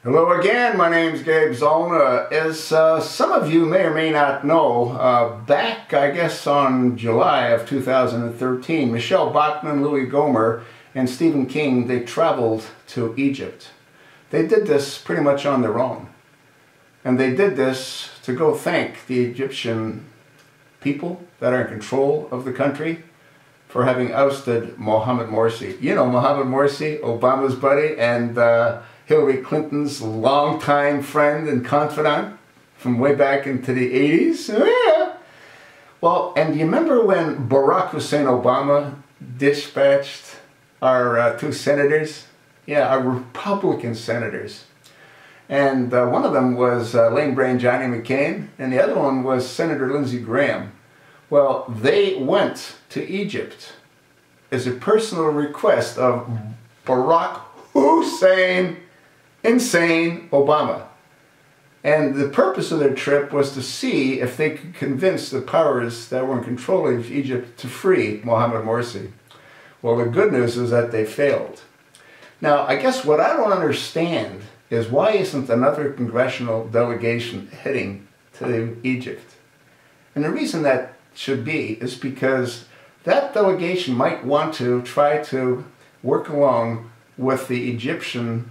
Hello again, my name's Gabe Zollner. As some of you may or may not know, back I guess on July of 2013, Michelle Bachmann, Louis Gohmert, and Stephen King, they traveled to Egypt. They did this pretty much on their own. And they did this to go thank the Egyptian people that are in control of the country for having ousted Mohamed Morsi. You know Mohamed Morsi, Obama's buddy, and Hillary Clinton's longtime friend and confidant from way back into the 80s. Yeah. Well, and you remember when Barack Hussein Obama dispatched our two senators? Yeah, our Republican senators. And one of them was lame brain Johnny McCain, and the other one was Senator Lindsey Graham. Well, they went to Egypt as a personal request of Barack Hussein Insane Obama. And the purpose of their trip was to see if they could convince the powers that were in control of Egypt to free Mohamed Morsi. Well, the good news is that they failed. Now, I guess what I don't understand is why isn't another congressional delegation heading to Egypt? And the reason that should be is because that delegation might want to try to work along with the Egyptian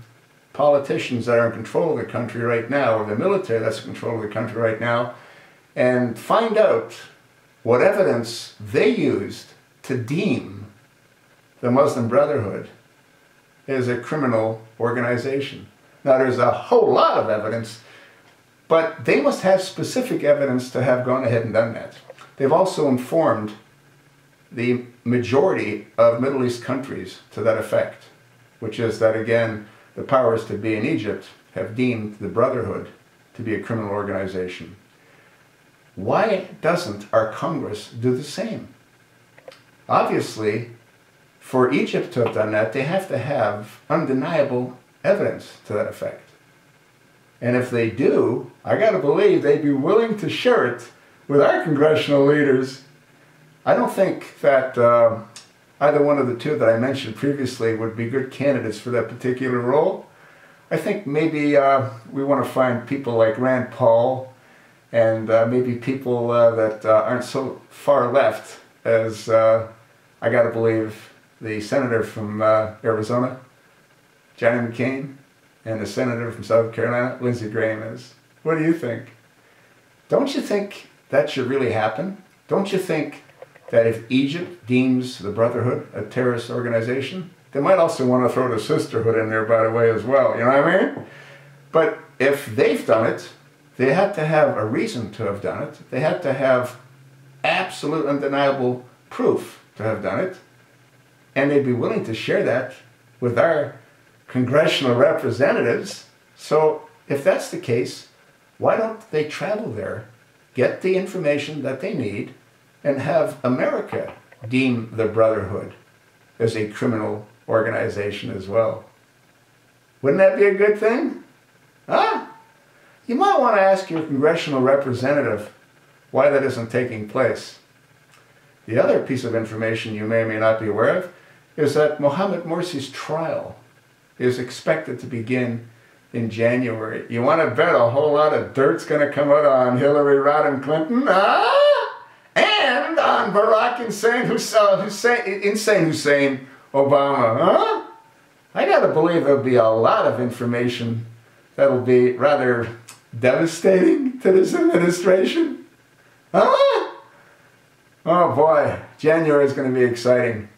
politicians that are in control of the country right now, or the military that's in control of the country right now, and find out what evidence they used to deem the Muslim Brotherhood as a criminal organization. Now, there's a whole lot of evidence, but they must have specific evidence to have gone ahead and done that. They've also informed the majority of Middle East countries to that effect, which is that, again, the powers to be in Egypt have deemed the Brotherhood to be a criminal organization. Why doesn't our Congress do the same? Obviously, for Egypt to have done that, they have to have undeniable evidence to that effect. And if they do, I gotta believe they'd be willing to share it with our congressional leaders. I don't think that either one of the two that I mentioned previously would be good candidates for that particular role. I think maybe we want to find people like Rand Paul and maybe people that aren't so far left as, I gotta believe, the senator from Arizona, Johnny McCain, and the senator from South Carolina, Lindsey Graham is. What do you think? Don't you think that should really happen? Don't you think that if Egypt deems the Brotherhood a terrorist organization, they might also want to throw the Sisterhood in there, by the way, as well, you know what I mean? But if they've done it, they have to have a reason to have done it. They have to have absolute undeniable proof to have done it, and they'd be willing to share that with our congressional representatives. So if that's the case, why don't they travel there, get the information that they need, and have America deem the Brotherhood as a criminal organization as well? Wouldn't that be a good thing? Huh? You might want to ask your congressional representative why that isn't taking place. The other piece of information you may or may not be aware of is that Mohamed Morsi's trial is expected to begin in January. You want to bet a whole lot of dirt's going to come out on Hillary Rodham Clinton? Ah! And on Barack Insane Hussein Obama, huh? I gotta believe there'll be a lot of information that'll be rather devastating to this administration. Huh? Oh boy, January is going to be exciting.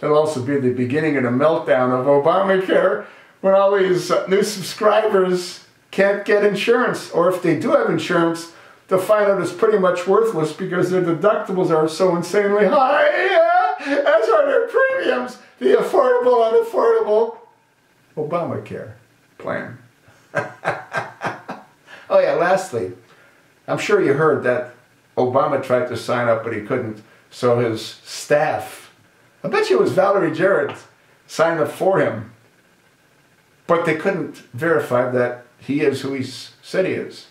It'll also be the beginning of the meltdown of Obamacare, when all these new subscribers can't get insurance, or if they do have insurance, they'll find out it's pretty much worthless because their deductibles are so insanely high, as are their premiums, the affordable, unaffordable Obamacare plan. Oh yeah, lastly, I'm sure you heard that Obama tried to sign up, but he couldn't, so his staff, I bet you it was Valerie Jarrett, signed up for him, but they couldn't verify that he is who he said he is.